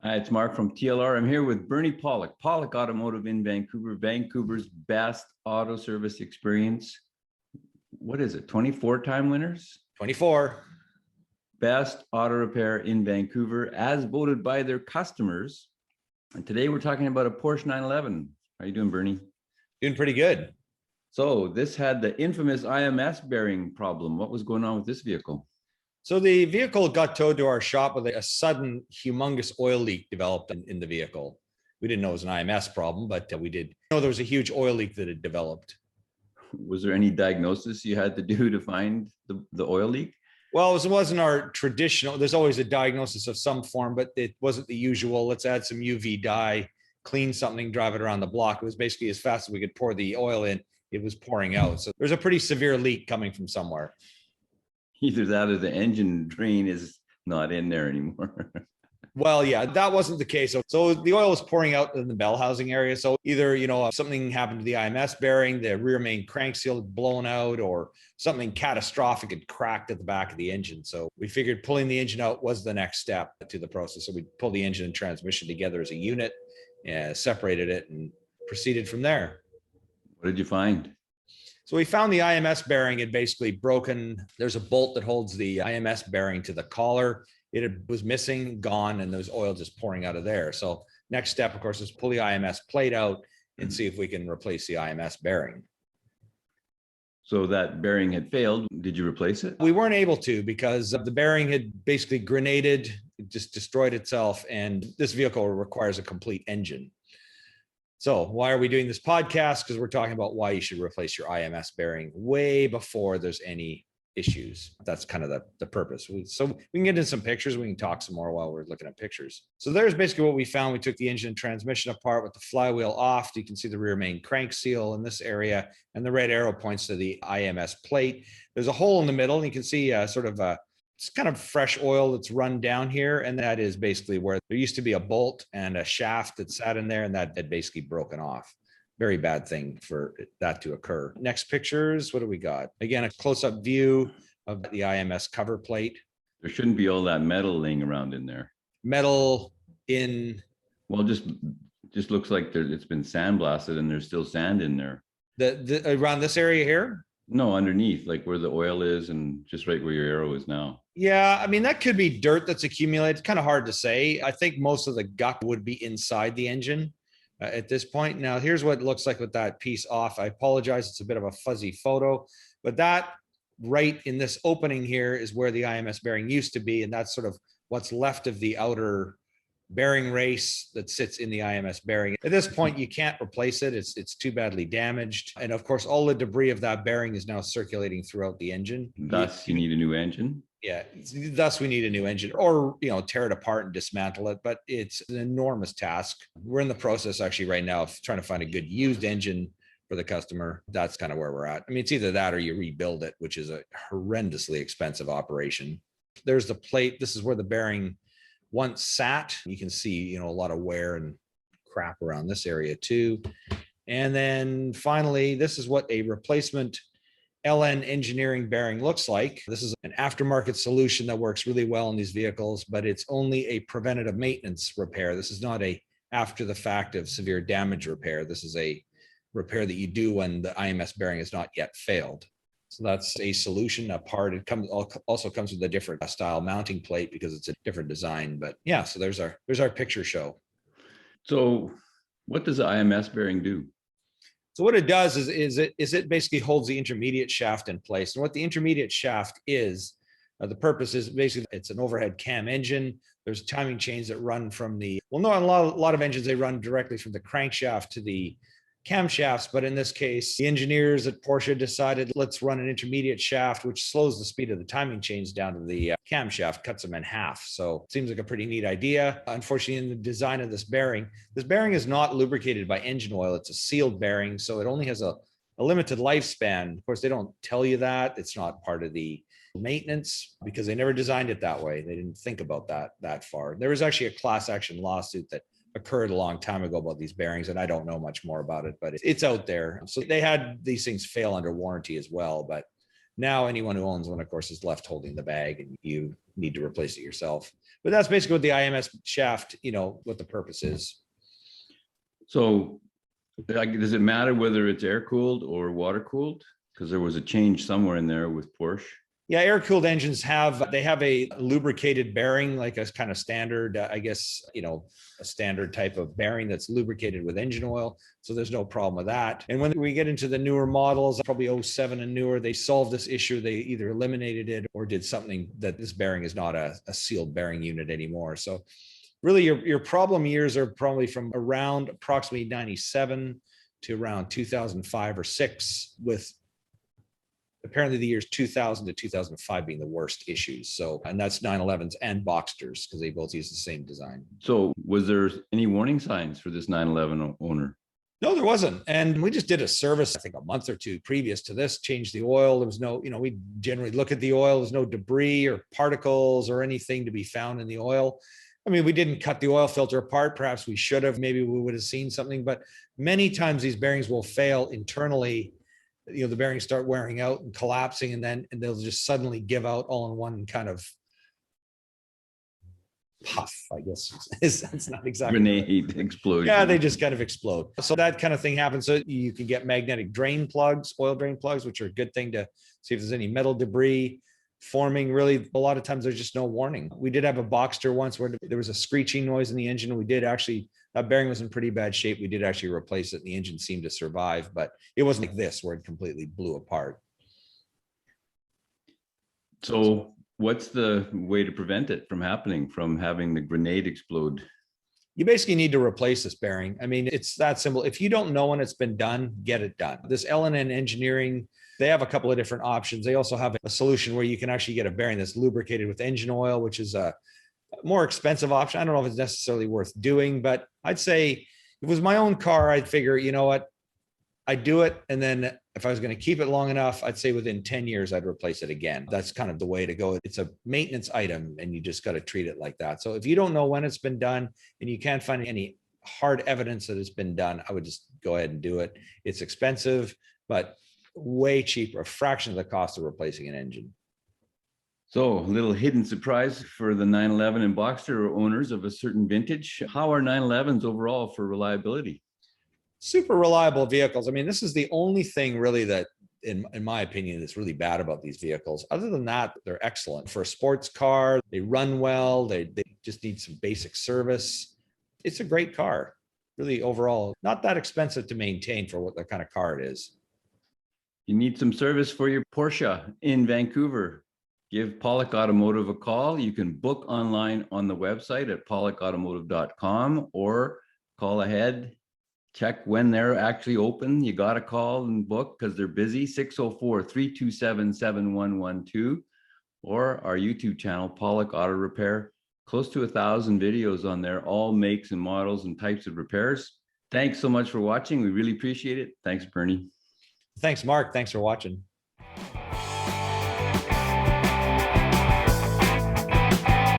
Hi, it's Mark from TLR. I'm here with Bernie Pawlik Automotive in Vancouver, Vancouver's best auto service experience. What is it, 24-time winners? 24. Best auto repair in Vancouver as voted by their customers. And today we're talking about a Porsche 911. How are you doing, Bernie? Doing pretty good. So this had the infamous IMS bearing problem. What was going on with this vehicle? So the vehicle got towed to our shop with a sudden humongous oil leak developed in the vehicle. We didn't know it was an IMS problem, but we did know there was a huge oil leak that had developed. Was there any diagnosis you had to do to find the oil leak? Well, it wasn't our traditional, there's always a diagnosis of some form, but it wasn't the usual, let's add some UV dye, clean something, drive it around the block. It was basically as fast as we could pour the oil in, it was pouring out. So there's a pretty severe leak coming from somewhere. Either that or the engine drain is not in there anymore. Well, yeah, that wasn't the case. So the oil was pouring out in the bell housing area. So either, something happened to the IMS bearing, the rear main crank seal had blown out, or something catastrophic had cracked at the back of the engine. So we figured pulling the engine out was the next step to the process. So we pulled the engine and transmission together as a unit, separated it, and proceeded from there. What did you find? So we found the IMS bearing had basically broken. There's a bolt that holds the IMS bearing to the collar. It was missing, gone, and there's oil just pouring out of there. So next step, of course, is pull the IMS plate out and see if we can replace the IMS bearing. So that bearing had failed. Did you replace it? We weren't able to because the bearing had basically grenaded, it just destroyed itself, and this vehicle requires a complete engine. So why are we doing this podcast? Because we're talking about why you should replace your IMS bearing way before there's any issues. That's kind of the purpose. So we can get into some pictures. We can talk some more while we're looking at pictures. So there's basically what we found. We took the engine and transmission apart with the flywheel off. You can see the rear main crank seal in this area, and the red arrow points to the IMS plate. There's a hole in the middle, and you can see it's kind of fresh oil that's run down here. And that is basically where there used to be a bolt and a shaft that sat in there, and that had basically broken off. Very bad thing for that to occur. Next pictures, what do we got? Again, a close-up view of the IMS cover plate. There shouldn't be all that metal laying around in there. Metal in? Well, just looks like it's been sandblasted and there's still sand in there. Around this area here? No, underneath, like where the oil is and just right where your arrow is now. Yeah, I mean, that could be dirt that's accumulated. It's kind of hard to say. I think most of the guck would be inside the engine at this point. Now, here's what it looks like with that piece off. I apologize. It's a bit of a fuzzy photo, but that right in this opening here is where the IMS bearing used to be. And that's sort of what's left of the outer bearing race that sits in the IMS bearing. At this point, you can't replace it. It's too badly damaged. And of course, all the debris of that bearing is now circulating throughout the engine. Thus, you need a new engine? Yeah, thus we need a new engine, or tear it apart and dismantle it. But it's an enormous task. We're in the process actually right now of trying to find a good used engine for the customer. That's kind of where we're at. I mean, it's either that or you rebuild it, which is a horrendously expensive operation. There's the plate. This is where the bearing once sat. You can see, a lot of wear and crap around this area too. And then finally, this is what a replacement LN engineering bearing looks like. This is an aftermarket solution that works really well in these vehicles, but it's only a preventative maintenance repair. This is not a after the fact of severe damage repair. This is a repair that you do when the IMS bearing has not yet failed. So that's a solution, a part. It also comes with a different style mounting plate because it's a different design. But yeah, so there's our picture show. So what does the IMS bearing do? So what it does is it basically holds the intermediate shaft in place. And what the intermediate shaft is, the purpose is basically it's an overhead cam engine. There's timing chains that run from a lot of engines, they run directly from the crankshaft to the camshafts. But in this case, the engineers at Porsche decided, let's run an intermediate shaft, which slows the speed of the timing chains down to the camshaft, cuts them in half. So it seems like a pretty neat idea. Unfortunately, in the design of this bearing is not lubricated by engine oil. It's a sealed bearing, so it only has a limited lifespan. Of course, they don't tell you that. It's not part of the maintenance because they never designed it that way. They didn't think about that far. There was actually a class action lawsuit that occurred a long time ago about these bearings, and I don't know much more about it, but it's out there. So they had these things fail under warranty as well, but Now, anyone who owns one, of course, is left holding the bag and you need to replace it yourself. But that's basically what the IMS shaft, what the purpose is. So does it matter whether it's air cooled or water cooled? Because there was a change somewhere in there with Porsche. Yeah, air-cooled engines have a lubricated bearing, like a kind of standard, I guess, a standard type of bearing that's lubricated with engine oil. So there's no problem with that. And when we get into the newer models, probably 07 and newer, they solved this issue. They either eliminated it or did something that this bearing is not a sealed bearing unit anymore. So really your problem years are probably from around approximately 97 to around 2005 or 6, with apparently the years 2000 to 2005 being the worst issues. So, and that's 911s and Boxsters because they both use the same design. So was there any warning signs for this 911 owner? No, there wasn't. And we just did a service, I think a month or two previous to this, changed the oil. There was no, we generally look at the oil. There's no debris or particles or anything to be found in the oil. I mean, we didn't cut the oil filter apart. Perhaps we should have, maybe we would have seen something, but many times these bearings will fail internally. The bearings start wearing out and collapsing, and they'll just suddenly give out all in one kind of puff, I guess. That's not exactly grenade explosion. Yeah, they just kind of explode. So that kind of thing happens. So you can get magnetic drain plugs, oil drain plugs, which are a good thing to see if there's any metal debris forming. Really, a lot of times there's just no warning. We did have a Boxster once where there was a screeching noise in the engine. We did actually, that bearing was in pretty bad shape. We did actually replace it and the engine seemed to survive, but it wasn't like this where it completely blew apart. So what's the way to prevent it from happening, from having the grenade explode? You basically need to replace this bearing. I mean, it's that simple. If you don't know when it's been done, get it done. This L&N Engineering, they have a couple of different options. They also have a solution where you can actually get a bearing that's lubricated with engine oil, which is a more expensive option. I don't know if it's necessarily worth doing, but I'd say if it was my own car, I'd figure, you know what, I'd do it. And then if I was going to keep it long enough, I'd say within 10 years, I'd replace it again. That's kind of the way to go. It's a maintenance item and you just got to treat it like that. So if you don't know when it's been done and you can't find any hard evidence that it's been done, I would just go ahead and do it. It's expensive, but way cheaper, a fraction of the cost of replacing an engine. So a little hidden surprise for the 911 and Boxster owners of a certain vintage. How are 911s overall for reliability? Super reliable vehicles. I mean, this is the only thing really that, in my opinion, that's really bad about these vehicles. Other than that, they're excellent. For a sports car, they run well. They just need some basic service. It's a great car. Really, overall, not that expensive to maintain for what the kind of car it is. You need some service for your Porsche in Vancouver. Give Pawlik Automotive a call. You can book online on the website at pawlikautomotive.com or call ahead. Check when they're actually open. You got to call and book because they're busy. 604-327-7112 or our YouTube channel, Pawlik Auto Repair. Close to 1,000 videos on there, all makes and models and types of repairs. Thanks so much for watching. We really appreciate it. Thanks, Bernie. Thanks, Mark. Thanks for watching.